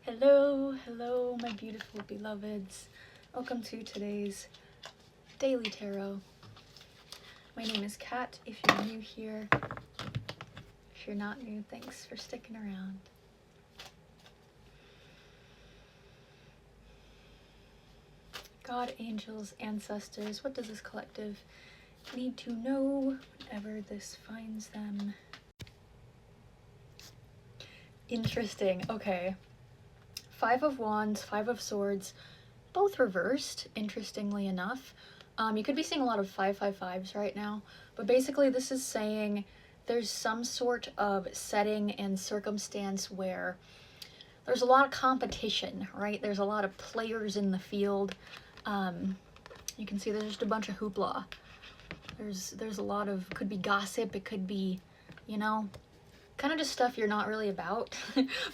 Hello, hello, my beautiful beloveds. Welcome to today's daily tarot. My name is Kat. If you're new here, if you're not new, thanks for sticking around. God, angels, ancestors, what does this collective need to know whenever this finds them? Interesting. Okay. 5 of Wands, 5 of Swords, both reversed, interestingly enough. You could be seeing a lot of 555s right now, but basically this is saying there's some sort of setting and circumstance where there's a lot of competition, right? There's a lot of players in the field. You can see there's just a bunch of hoopla. There's a lot of, could be gossip, it could be, you know, kind of just stuff you're not really about,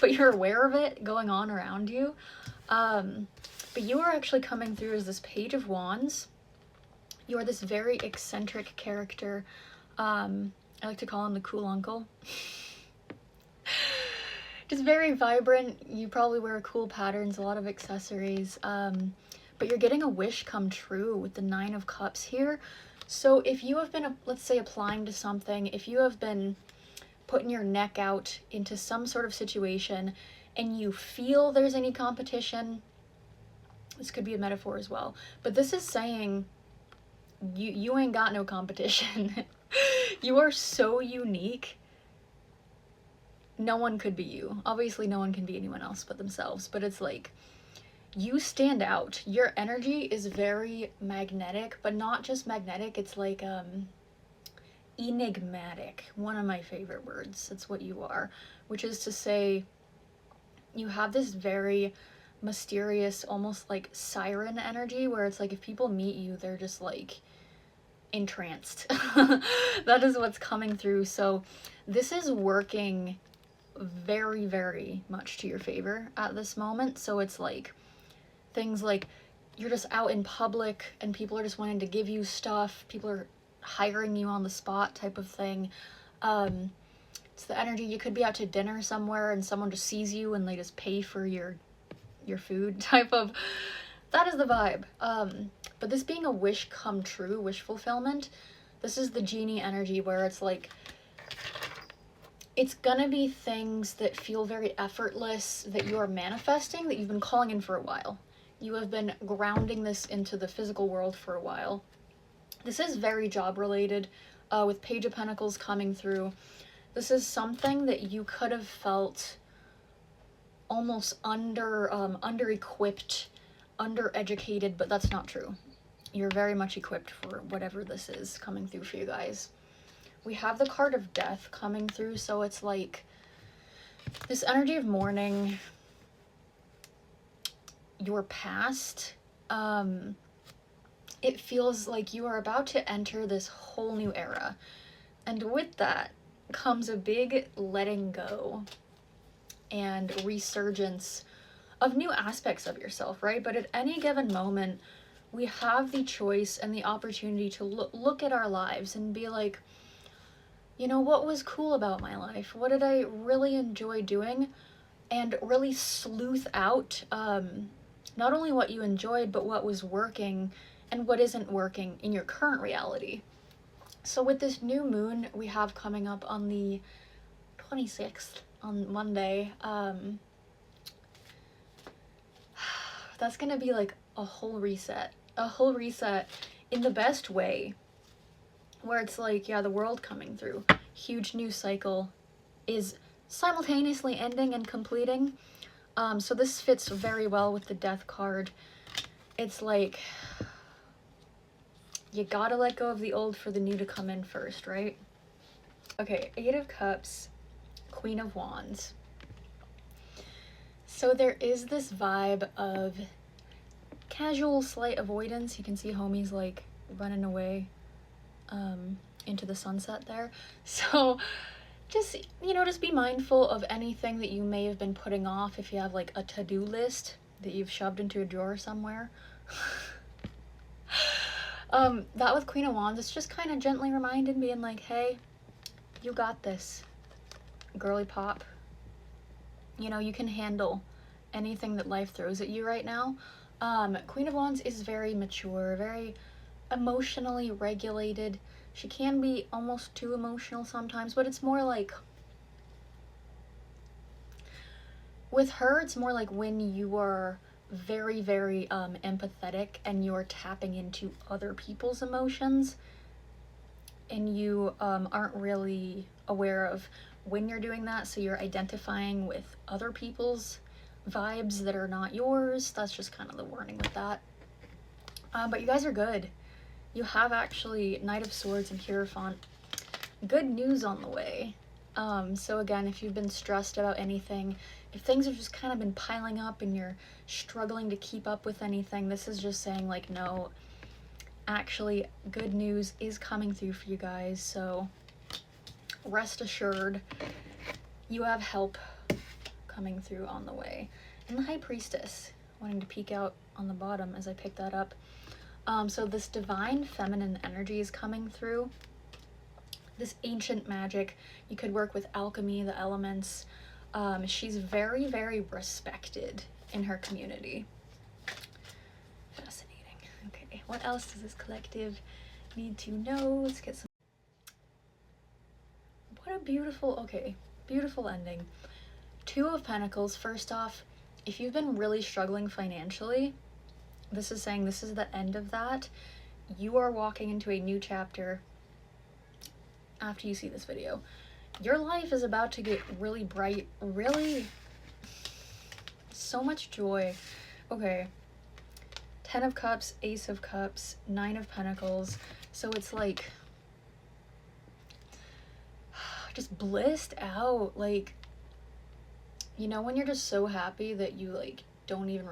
but you're aware of it going on around you. But you are actually coming through as this Page of Wands. You are this very eccentric character. I like to call him the cool uncle. Just very vibrant. You probably wear cool patterns, a lot of accessories. But you're getting a wish come true with the 9 of Cups here. So if you have been, let's say, applying to something, if you have been putting your neck out into some sort of situation and you feel there's any competition, this could be a metaphor as well, but this is saying you ain't got no competition. You are so unique. No one could be you. Obviously no one can be anyone else but themselves, but it's like you stand out. Your energy is very magnetic, but not just magnetic, it's like enigmatic, one of my favorite words. That's what you are, which is to say you have this very mysterious, almost like siren energy, where it's like if people meet you, they're just like entranced. That is what's coming through. So this is working very, very much to your favor at this moment. So it's like things like you're just out in public and people are just wanting to give you stuff, people are hiring you on the spot type of thing. It's the energy, you could be out to dinner somewhere and someone just sees you and they just pay for your food type of, that is the vibe. But this being a wish come true, wish fulfillment, this is the genie energy where it's like it's gonna be things that feel very effortless that you are manifesting, that you've been calling in for a while. You have been grounding this into the physical world for a while. This is very job related, with Page of Pentacles coming through. This is something that you could have felt almost under-equipped, under-educated, but that's not true. You're very much equipped for whatever this is coming through for you guys. We have the card of Death coming through, so it's like this energy of mourning, your past. It feels like you are about to enter this whole new era. And with that comes a big letting go and resurgence of new aspects of yourself, right? But at any given moment, we have the choice and the opportunity to look at our lives and be like, you know, what was cool about my life? What did I really enjoy doing? And really sleuth out not only what you enjoyed, but what was working and what isn't working in your current reality. So with this new moon we have coming up on the 26th, on Monday, that's gonna be like a whole reset in the best way, where it's like, yeah, the world coming through, huge new cycle is simultaneously ending and completing. So this fits very well with the Death card. It's like you gotta let go of the old for the new to come in first, right? Okay, 8 of Cups, Queen of Wands. So there is this vibe of casual slight avoidance. You can see homies like running away into the sunset there. So just, you know, just be mindful of anything that you may have been putting off. If you have like a to-do list that you've shoved into a drawer somewhere. That with Queen of Wands, it's just kind of gently reminded, being like, hey, you got this, girly pop. You know, you can handle anything that life throws at you right now. Queen of Wands is very mature, very emotionally regulated. She can be almost too emotional sometimes, but it's more like, with her, it's more like when you are very, very empathetic and you're tapping into other people's emotions, and you aren't really aware of when you're doing that, so you're identifying with other people's vibes that are not yours. That's just kind of the warning with that. But you guys are good. You have actually Knight of Swords and Hierophant. Good news on the way. So again, if you've been stressed about anything, if things have just kind of been piling up and you're struggling to keep up with anything, this is just saying like, no, actually good news is coming through for you guys. So rest assured, you have help coming through on the way. And the High Priestess, wanting to peek out on the bottom as I pick that up. So this divine feminine energy is coming through. This ancient magic. You could work with alchemy, the elements. She's very, very respected in her community. Fascinating. Okay, what else does this collective need to know? Let's get some. What a beautiful, okay, beautiful ending. Two of Pentacles. First off, if you've been really struggling financially, this is saying this is the end of that. You are walking into a new chapter after you see this video. Your life is about to get really bright, really so much joy. Okay, 10 of Cups, Ace of Cups, 9 of Pentacles. So it's like just blissed out. Like, you know, when you're just so happy that you like don't even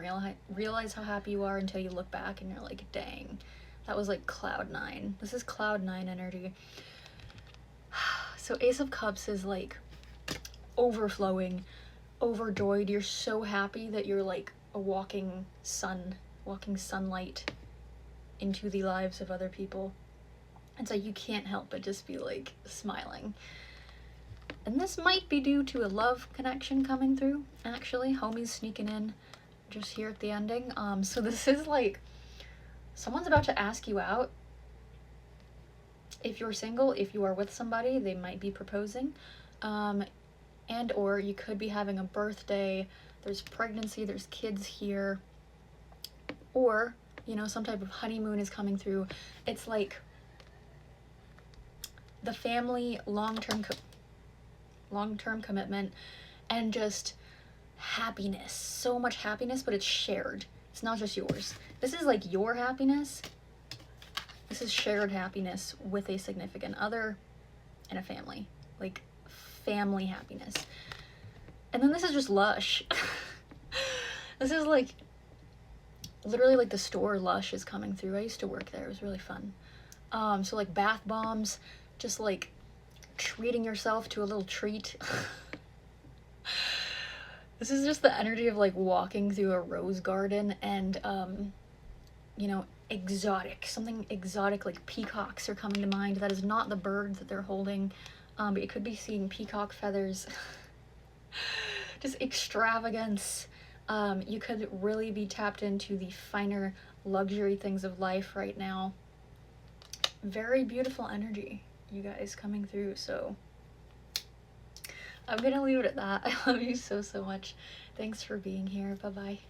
realize how happy you are until you look back and you're like, dang, that was like cloud 9. This is cloud 9 energy. So Ace of Cups is like overflowing, overjoyed. You're so happy that you're like a walking sunlight into the lives of other people. And so you can't help but just be like smiling. And this might be due to a love connection coming through, actually. Homie's sneaking in just here at the ending. So this is like, someone's about to ask you out. If you're single, if you are with somebody, they might be proposing. And or you could be having a birthday. There's pregnancy, there's kids here. Or, you know, some type of honeymoon is coming through. It's like the family, long-term commitment, and just happiness. So much happiness, but it's shared. It's not just yours. This is like your happiness. This is shared happiness with a significant other and a family. Like family happiness. And then this is just Lush. This is like literally like the store Lush is coming through. I used to work there. It was really fun. So like bath bombs, just like treating yourself to a little treat. This is just the energy of like walking through a rose garden and you know, exotic, something exotic, like peacocks are coming to mind. That is not the bird that they're holding, but you could be seeing peacock feathers. Just extravagance. You could really be tapped into the finer luxury things of life right now. Very beautiful energy, you guys, coming through. So I'm gonna leave it at that. I love you so, so much. Thanks for being here. Bye-bye.